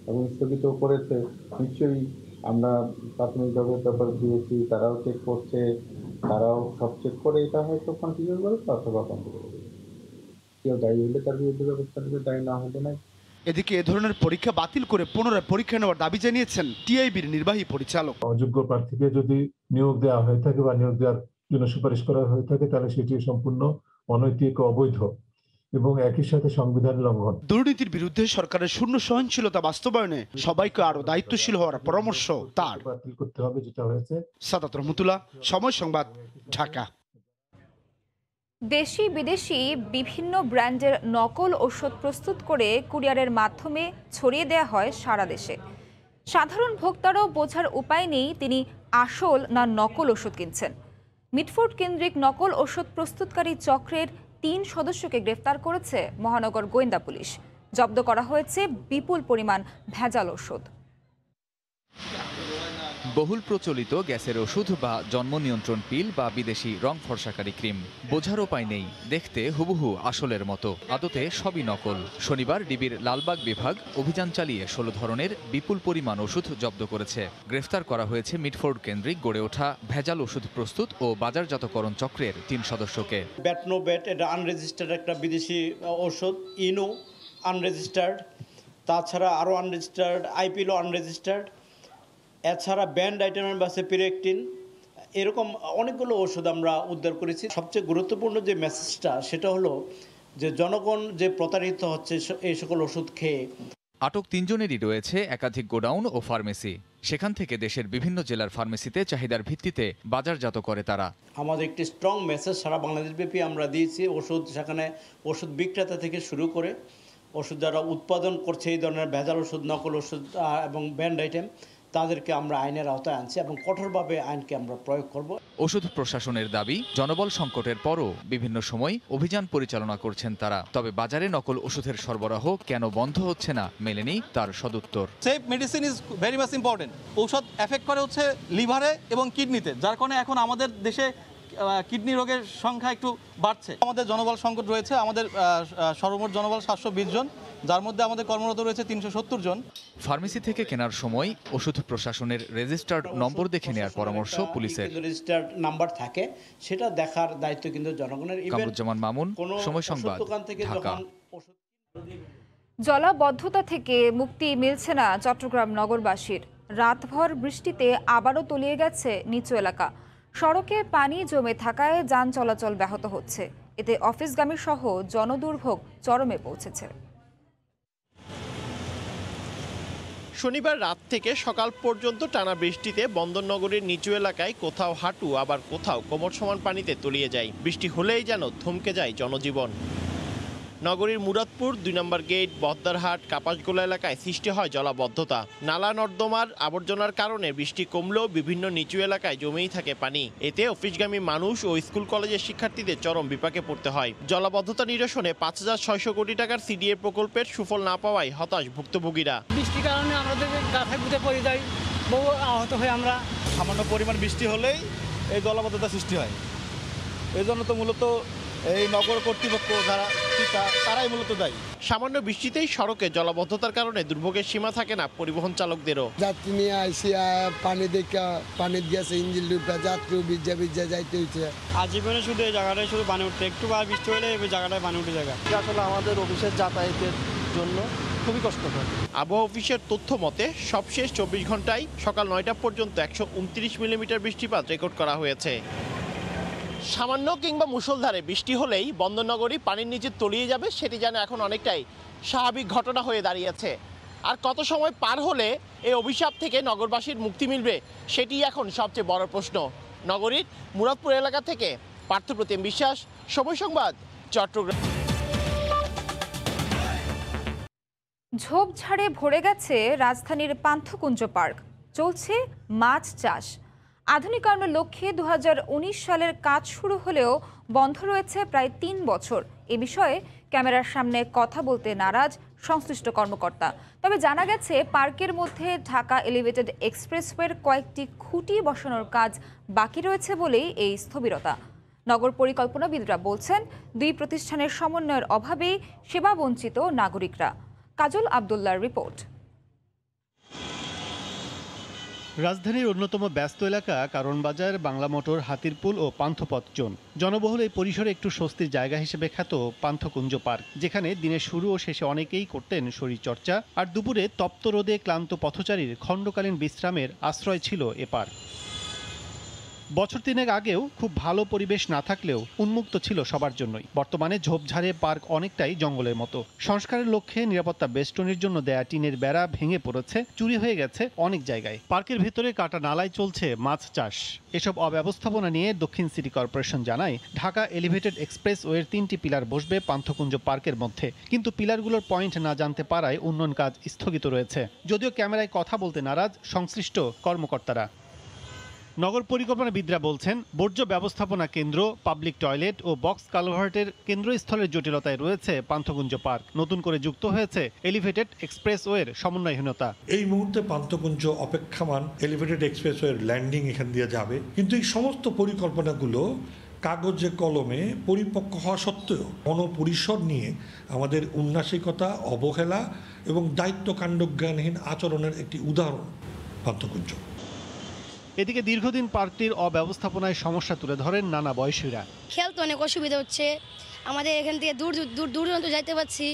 এবং স্থগিত করেছে। নিশ্চয়ই আমরা প্রাথমিকভাবে ব্যাপার দিয়েছি, তারাও চেক করছে, তারাও সব চেক করে এটা হয়তো কন্টিনিউ করে অথবা কন্টিনিউ করবে। কেউ দায়ী হলে তার বিরুদ্ধে ব্যবস্থা নেবে, দায়ী না হলে নাই। এদিকে এ ধরনের পরীক্ষা বাতিল করে পুনরায় পরীক্ষা নেওয়ার দাবি জানিয়েছেন টিআইবির নির্বাহী পরিচালক। অযোগ্য প্রার্থীকে যদি নিয়োগ দেওয়া হয়ে থাকে বা নিয়োগ দেওয়ার জন্য সুপারিশ করা হয়ে থাকে, তাহলে সেটি সম্পূর্ণ অনৈতিক, অবৈধ এবং একই সাথে সংবিধান লঙ্ঘন। দুর্নীতির বিরুদ্ধে সরকারের শূন্য সহনশীলতা বাস্তবায়নে সবাইকে আরো দায়িত্বশীল হওয়ার পরামর্শ তার। বাতিল করতে হবে যেটা হয়েছে। সাদাত রহমতুল্লাহ, সময় সংবাদ, ঢাকা। দেশি বিদেশি বিভিন্ন ব্র্যান্ডের নকল ওষুধ প্রস্তুত করে কুরিয়ারের মাধ্যমে ছড়িয়ে দেওয়া হয় সারা দেশে। সাধারণ ভোক্তারাও বোঝার উপায় নেই তিনি আসল না নকল ওষুধ কিনছেন। মিটফোর্ড কেন্দ্রিক নকল ওষুধ প্রস্তুতকারী চক্রের 3 সদস্যকে গ্রেফতার করেছে মহানগর গোয়েন্দা পুলিশ। জব্দ করা হয়েছে বিপুল পরিমাণ ভেজাল ওষুধ। বহুল প্রচলিত গ্যাসের ওষুধ বা জন্ম নিয়ন্ত্রণ পিল বা বিদেশি রং ফর্সাকারী ক্রিম, বোঝার উপায় নেই, দেখতে হুবহু আসলের মতো, আদতে সবই নকল। শনিবার ডিবির লালবাগ বিভাগ অভিযান চালিয়ে 16 ধরনের বিপুল পরিমাণ ওষুধ জব্দ করেছে। গ্রেফতার করা হয়েছে মিটফোর্ড কেন্দ্রিক গড়ে ওঠা ভেজাল ওষুধ প্রস্তুত ও বাজারজাতকরণ চক্রের 3 সদস্যকে। ব্যাটনোবেট, এটা আনরেজিস্টার্ড একটা বিদেশি ওষুধ, ইনো আনরেজিস্টার্ড, তাছাড়া আরও আনরেজিস্টার্ড, আইপিএলও আনরেজিস্টার্ড, এছাড়া ব্যান্ড আইটেমের বাসে পিরেকটিন, এরকম অনেকগুলো ওষুধ আমরা উদ্ধার করেছি। সবচেয়ে গুরুত্বপূর্ণ যে মেসেজটা সেটা হলো যে জনগণ যে প্রতারিত হচ্ছে এই সকল ওষুধ খেয়ে। আটক 3 জনেরই রয়েছে একাধিক গোডাউন ও ফার্মেসি। সেখান থেকে দেশের বিভিন্ন জেলার ফার্মেসিতে চাহিদার ভিত্তিতে বাজারজাত করে তারা। আমাদের একটি স্ট্রং মেসেজ সারা বাংলাদেশব্যাপী আমরা দিয়েছি। ওষুধ, সেখানে ওষুধ বিক্রেতা থেকে শুরু করে ওষুধ যারা উৎপাদন করছে এই ধরনের ভেজাল ওষুধ, নকল ওষুধ এবং ব্যান্ড আইটেম, তাদেরকে আমরা আইনের আওতায় আনছি এবং কঠোরভাবে আইনকে আমরা প্রয়োগ করব। ওষুধ প্রশাসনের দাবি, জনবল সংকটের পরও বিভিন্ন সময় অভিযান পরিচালনা করছেন তারা। তবে বাজারে নকল ওষুধের সরবরাহ কেন বন্ধ হচ্ছে না মেলেনি তার সদুত্তর। Safe medicine is very much important. ঔষধ এফেক্ট করে হচ্ছে লিভারে এবং কিডনিতে, যার কারণে এখন আমাদের দেশে কিডনি রোগের সংখ্যা একটু বাড়ছে। আমাদের জনবল সংকট রয়েছে। আমাদের সর্বমোট জনবল 720 জন, যার মধ্যে আমাদের কর্মরত রয়েছে 370 জন। ফার্মেসি থেকে কেনার সময় ওষুধ প্রশাসনের রেজিস্টার্ড নম্বর দেখে নেওয়ার পরামর্শ পুলিশের। রেজিস্টার্ড নাম্বার থাকে, সেটা দেখার দায়িত্ব কিন্তু জনগণের। কামরুজ্জামান মামুন, সময় সংবাদ, ঢাকা। জলাবদ্ধতা থেকে মুক্তি মিলছে না চট্টগ্রাম নগরবাসীর। রাতভর বৃষ্টিতে আবারও তলিয়ে গেছে নিচু এলাকা। সড়কে পানি জমে থাকায় যান চলাচল ব্যাহত হচ্ছে। এতে অফিসগামী সহ জনদুর্ভোগ চরমে পৌঁছেছে। শনিবার রাত থেকে সকাল পর্যন্ত টানা বৃষ্টিতে বন্দরনগরীর নিচু এলাকায় কোথাও হাঁটু আবার কোথাও কোমর সমান পানিতে তলিয়ে যায়। বৃষ্টি হলেই যেন থমকে যায় জনজীবন। নগরীর মুরাদপুর 2 নম্বর গেট, বহদ্দারহাট, কাপাসগোলা এলাকায় সৃষ্টি হয় জলাবদ্ধতা। নালা নর্দমার আবর্জনার কারণে বৃষ্টি কমলেও বিভিন্ন নিচু এলাকায় জমেই থাকে পানি। এতে অফিসগামী মানুষ ও স্কুল কলেজের শিক্ষার্থীদের চরম বিপাকে পড়তে হয়। জলাবদ্ধতা নিরসনে 5600 কোটি টাকার সিডিএ প্রকল্পের সুফল না পাওয়ায় হতাশ ভুক্তভোগীরা। বৃষ্টির কারণে আমাদের গাছে গুঁতে পড়ে যায়, বহু আহত হয়ে আমরা। সামান্য পরিমাণ বৃষ্টি হলেই এই জলাবদ্ধতা সৃষ্টি হয়। এই জন্য তো মূলত এই নগর কর্তৃপক্ষ যারা তারাই মূলত দায়ী। সামান্য বৃষ্টিতেই সড়কে জলাবদ্ধতার কারণে দুর্ভোগের সীমা থাকে না পরিবহন চালকদেরও। যাত্রী নিয়ে আইসি পানি দেখা পানি গেছে ইঞ্জিন ডুবটা যাত্রী ভিজা যাইতে হইছে। আজীবনে শুধু এই জায়গাটায় শুধু পানি উঠছে, একটু বার বৃষ্টি হলে এই জায়গাটায় পানি উঠে যায়। আসলে আমাদের অফিসের যাতায়াতের জন্য খুবই কষ্টকর। আবহাওয়া অফিসের তথ্য মতে সবশেষ 24 ঘন্টায় সকাল 9টা পর্যন্ত 129 মিলিমিটার বৃষ্টিপাত রেকর্ড করা হয়েছে। সামান্য কিংবা মুষলধারে বৃষ্টি হলেই বন্দরনগরী পানির নিচে তলিয়ে যাবে, সেটি যেন এখন অনেকটাই স্বাভাবিক ঘটনা হয়ে দাঁড়িয়েছে। আর কত সময় পার হলে এই অভিশাপ থেকে নগরবাসীর মুক্তি মিলবে, সেটি এখন সবচেয়ে বড় প্রশ্ন। নগরীর মুরাদপুর এলাকা থেকে পার্থপ্রতিম বিশ্বাস, সময় সংবাদ, চট্টগ্রাম। ঝোপঝাড়ে ভরে গেছে রাজধানীর পান্থকুঞ্জ পার্ক, চলছে মাছ চাষ। আধুনিকায়নের লক্ষ্যে 2019 সালের কাজ শুরু হলেও বন্ধ রয়েছে প্রায় 3 বছর। এ বিষয়ে ক্যামেরার সামনে কথা বলতে নারাজ সংশ্লিষ্ট কর্মকর্তা। তবে জানা গেছে পার্কের মধ্যে ঢাকা এলিভেটেড এক্সপ্রেসওয়ের কয়েকটি খুঁটি বসানোর কাজ বাকি রয়েছে বলেই এই স্থবিরতা। নগর পরিকল্পনাবিদরা বলছেন, দুই প্রতিষ্ঠানের সমন্বয়ের অভাবেই সেবাবঞ্চিত নাগরিকরা। কাজল আব্দুল্লাহর রিপোর্ট। রাজধানীর অন্যতম ব্যস্ত এলাকা কারণ বাজার, বাংলা মোটর, হাতিরপুল ও পান্থপথ জোন। জনবহুল এই পরিসরে একটু স্বস্তির জায়গা হিসেবে খ্যাত পান্থকুঞ্জ পার্ক, যেখানে দিনের শুরু ও শেষে অনেকেই করতেন শরীরচর্চা, আর দুপুরে তপ্ত রোদে ক্লান্ত পথচারীর খণ্ডকালীন বিশ্রামের আশ্রয় ছিল এ পার্ক। বছর 3 আগেও খুব ভালো পরিবেশ না থাকলেও উন্মুক্ত ছিল সবার জন্যই। বর্তমানে ঝোপঝাড়ে পার্ক অনেকটাই জঙ্গলের মতো। সংস্কারের লক্ষ্যে নিরাপত্তা বেষ্টনীর জন্য দেয়া টিনের বেড়া ভেঙে পড়েছে, চুরি হয়ে গেছে অনেক জায়গায়। পার্কের ভিতরে কাটা নালায় চলছে মাছ চাষ। এসব অব্যবস্থাপনা নিয়ে দক্ষিণ সিটি কর্পোরেশন জানায়, ঢাকা এলিভেটেড এক্সপ্রেসওয়ের 3টি পিলার বসবে পান্থকুঞ্জ পার্কের মধ্যে, কিন্তু পিলারগুলোর পয়েন্ট না জানতে পারায় উন্নয়ন কাজ স্থগিত রয়েছে। যদিও ক্যামেরায় কথা বলতে নারাজ সংশ্লিষ্ট কর্মকর্তারা। নগর পরিকল্পনাবিদরা বলছেন, বর্জ্য ব্যবস্থাপনা কেন্দ্র, পাবলিক টয়লেট ও বক্স কালভার্টের কেন্দ্রস্থলের জটিলতায় রয়েছে পান্থকুঞ্জ পার্ক। নতুন করে যুক্ত হয়েছে এলিভেটেড এক্সপ্রেসওয়ের সমন্বয়হীনতা। এই মুহূর্তে পান্থকুঞ্জ অপেক্ষমান এলিভেটেড এক্সপ্রেসওয়ের ল্যান্ডিং এখান দিয়ে যাবে, কিন্তু এই সমস্ত পরিকল্পনাগুলো কাগজে কলমে পরিপক্ক হওয়া সত্ত্বেও গণপরিসর নিয়ে আমাদের উন্নাসিকতা, অবহেলা এবং দায়িত্ব কাণ্ডজ্ঞানহীন আচরণের একটি উদাহরণ পান্থকুঞ্জ। এদিকে দীর্ঘদিন পার্কটির অব্যবস্থাপনায় সমস্যা তুলে ধরেন নানা বয়সীরা। খেলতে অনেক অসুবিধা হচ্ছে আমাদের, এখান থেকে দূর দূরান্ত যাইতে পারছি,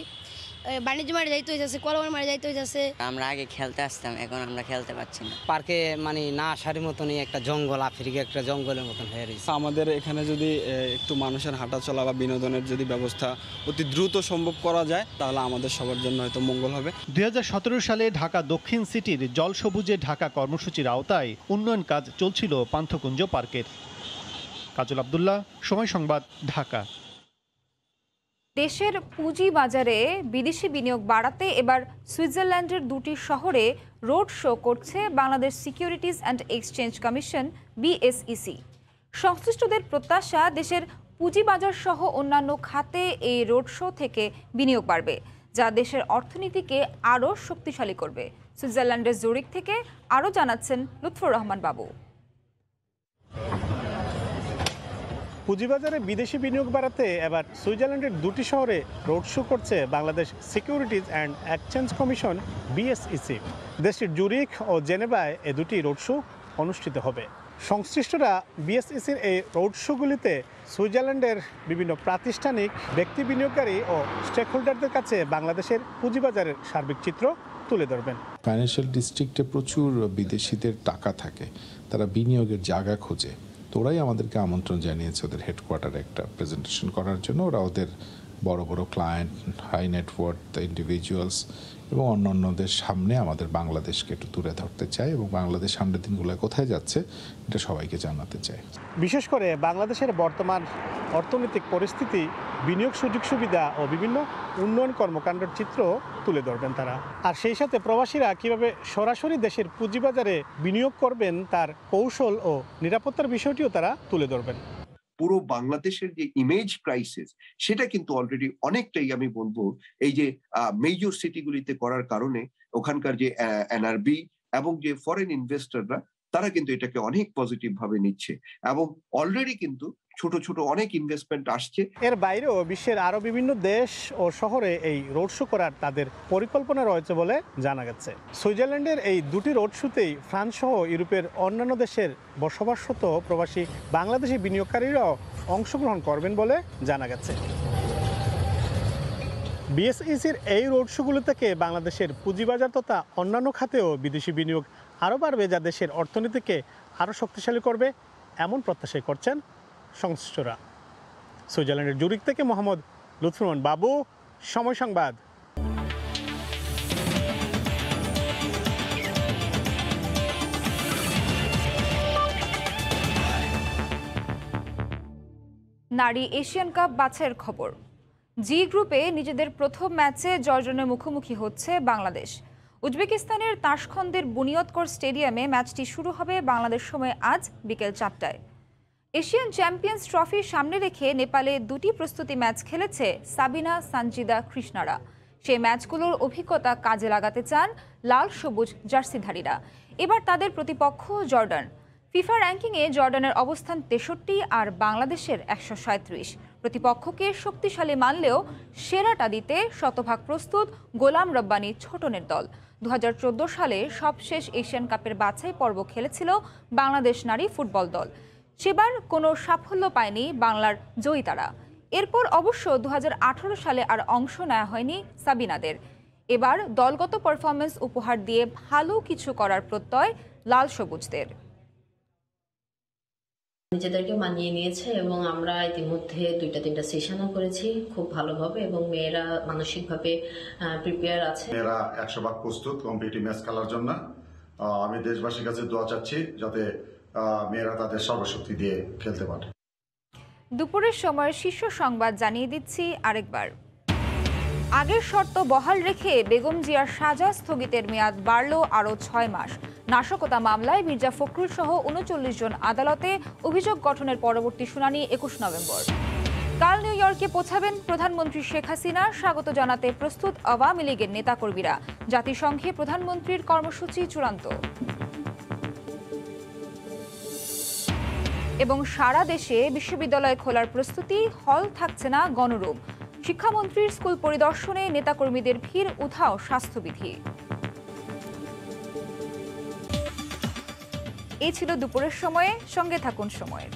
বাণিজ্য মাঠে যাইতে হইতেছে, কলমের মাঠে যাইতে হইতেছে। আমরা আগে খেলতে আসতাম, এখন আমরা খেলতে পারছি না। পার্কে মানে না আসার মতনই একটা জঙ্গল, আফ্রিকা একটা জঙ্গলের মতন হয়ে রয়েছে। আমাদের এখানে যদি একটু মানুষের হাঁটা চলা বা বিনোদনের যদি ব্যবস্থা অতি দ্রুত সম্ভব করা যায়, তাহলে আমাদের সবার জন্য হয়তো মঙ্গল হবে। 2017 সালে ঢাকা দক্ষিণ সিটির জল সবুজে ঢাকা কর্মসূচির আওতায় উন্নয়ন কাজ চলছিল পান্থকুঞ্জ পার্কের। কাজল আব্দুল্লাহ, সময় সংবাদ, ঢাকা। দেশের পুঁজি বাজারে বিদেশি বিনিয়োগ বাড়াতে এবার সুইজারল্যান্ডের 2টি শহরে রোড শো করছে Bangladesh securities and exchange commission BSEC। সংশ্লিষ্টদের প্রত্যাশা, দেশের পুঁজিবাজার সহ অন্যান্য খাতে এই রোড শো থেকে বিনিয়োগ বাড়বে, যা দেশের অর্থনীতিকে আরও শক্তিশালী করবে। সুইজারল্যান্ডের জুরিক থেকে আরও জানাচ্ছেন লুৎফর রহমান বাবু। পুঁজিবাজারে বিদেশি বিনিয়োগ বাড়াতে এবার সুইজারল্যান্ডের 2টি শহরে রোড শো করছে Bangladesh securities and exchange commission BSEC। দেশটির জুরিক ও জেনেভায় এই 2টি রোড শো অনুষ্ঠিত হবে। সংশ্লিষ্টরা BSECর এই রোড শোগুলিতে সুইজারল্যান্ডের বিভিন্ন প্রাতিষ্ঠানিক, ব্যক্তি বিনিয়োগকারী ও স্টেকহোল্ডারদের কাছে বাংলাদেশের পুঁজিবাজারের সার্বিক চিত্র তুলে ধরবেন। ফাইন্যান্সিয়াল ডিস্ট্রিক্টে প্রচুর বিদেশিদের টাকা থাকে, তারা বিনিয়োগের জায়গা খোঁজে। তো ওরাই আমাদেরকে আমন্ত্রণ জানিয়েছে ওদের হেডকোয়ার্টারে একটা প্রেজেন্টেশন করার জন্য। ওরা ওদের বড় বড় ক্লায়েন্ট, হাই নেটওয়ার্থ ইন্ডিভিজুয়ালস এবং অন্যান্যদের সামনে আমাদের বাংলাদেশকে একটু তুলে ধরতে চায় এবং বাংলাদেশ সামনের দিনগুলো কোথায় যাচ্ছে এটা সবাইকে জানাতে চায়। বিশেষ করে বাংলাদেশের বর্তমান অর্থনৈতিক পরিস্থিতি, বিনিয়োগ সুযোগ সুবিধা ও বিভিন্ন উন্নয়ন কর্মকাণ্ডের চিত্র তুলে ধরবেন তারা। আর সেই সাথে প্রবাসীরা কিভাবে সরাসরি দেশের পুঁজিবাজারে বিনিয়োগ করবেন তার কৌশল ও নিরাপত্তার বিষয়টিও তারা তুলে ধরবেন। পুরো বাংলাদেশের যে ইমেজ ক্রাইসিস, সেটা কিন্তু অলরেডি অনেকটাই আমি বলবো এই যে মেজর সিটিগুলিতে করার কারণে ওখানকার যে NRB এবং যে ফরেন ইনভেস্টররা, তারা কিন্তু এটাকে অনেক পজিটিভ ভাবে নিচ্ছে এবং অলরেডি কিন্তু ছোট ছোট অনেক ইনভেস্টমেন্ট আসছে। এর বাইরেও বিশ্বের আরো বিভিন্ন দেশ ও শহরে এই রোড শো করার তাদের পরিকল্পনা রয়েছে বলে জানা গেছে। সুইজারল্যান্ডের এই দুটি রোড শোতেই ফ্রান্স সহ ইউরোপের অন্যান্য দেশের বসবাসরত প্রবাসী বাংলাদেশি বিনিয়োগকারীরাও অংশগ্রহণ করবেন বলে জানা গেছে। বিএসইসির এই রোড শোগুলো থেকে বাংলাদেশের পুঁজিবাজার তথা অন্যান্য খাতেও বিদেশি বিনিয়োগ আরও বাড়বে, যা দেশের অর্থনীতিকে আরও শক্তিশালী করবে এমন প্রত্যাশাই করছেন সংশ্লিষ্টরা। সুইজারল্যান্ডের জুরিক থেকে মোহাম্মদ লুৎফর রহমান বাবু, সময় সংবাদ। নারী এশিয়ান কাপ বাছাইয়ের খবর। জি গ্রুপে নিজেদের প্রথম ম্যাচে জর্ডানের মুখোমুখি হচ্ছে বাংলাদেশ। উজবেকিস্তানের তাশখন্দের বুনিয়দকর স্টেডিয়ামে ম্যাচটি শুরু হবে বাংলাদেশ সময় আজ বিকেল 4টায়। এশিয়ান চ্যাম্পিয়ন্স ট্রফি সামনে রেখে নেপালে দুটি প্রস্তুতি ম্যাচ খেলেছে সাবিনা সানজিদা কৃষ্ণারা। সেই ম্যাচগুলোর অভিজ্ঞতা কাজে লাগাতে চান লাল সবুজ জার্সিধারীরা। এবার তাদের প্রতিপক্ষ জর্ডান। ফিফা র্যাঙ্কিংয়ে জর্ডানের অবস্থান 63 আর বাংলাদেশের 137। প্রতিপক্ষকে শক্তিশালী মানলেও সেরাটা দিতে শতভাগ প্রস্তুত গোলাম রব্বানী ছোটনের দল। 2014 সালে সবশেষ এশিয়ান কাপের বাছাই পর্ব খেলেছিল বাংলাদেশ নারী ফুটবল দল। সেবার কোনো সাফল্য পায়নি বাংলার জয়িতারা। এরপর অবশ্য 2018 সালে আর অংশ নেওয়া হয়নি সাবিনাদের। এবার দলগত পারফরমেন্স উপহার দিয়ে ভালো কিছু করার প্রত্যয় লাল সবুজদের। নিজেদেরকে মানিয়ে নিয়েছে এবং আমরা ইতিমধ্যে 2-3টা সেশনও করেছি খুব ভালোভাবে, এবং মেয়েরা মানসিকভাবে প্রিপেয়ার আছে। মেয়েরা 100% প্রস্তুত কম্পিটিটিভ ম্যাচ খেলার জন্য। আমি দেশবাসীর কাছে দোয়া চাচ্ছি যাতে মেয়েরা তাদের সর্বশক্তি দিয়ে খেলতে পারে। দুপুরের সময় শীর্ষ সংবাদ জানিয়ে দিচ্ছি আরেকবার। আগের শর্ত বহাল রেখে বেগম জিয়ার সাজা স্থগিতের মেয়াদ বাড়ল আরও 6 মাস। নাশকতা মামলায় মির্জা ফখরুল সহ 39 জন আদালতে অভিযোগ গঠনের পরবর্তী শুনানি 21 নভেম্বর। কাল নিউ ইয়র্কে পৌঁছাবেন প্রধানমন্ত্রী শেখ হাসিনা। স্বাগত জানাতে প্রস্তুত আওয়ামী লীগের নেতাকর্মীরা। জাতিসংঘে প্রধানমন্ত্রীর কর্মসূচি চূড়ান্ত। এবং সারা দেশে বিশ্ববিদ্যালয় খোলার প্রস্তুতি, হল থাকছে না গণরুম। শিক্ষামন্ত্রীর স্কুল পরিদর্শনে নেতাকর্মীদের ভিড়, উধাও স্বাস্থ্যবিধি। এই ছিল দুপুরের সময়ে। সঙ্গে থাকুন সময়ের।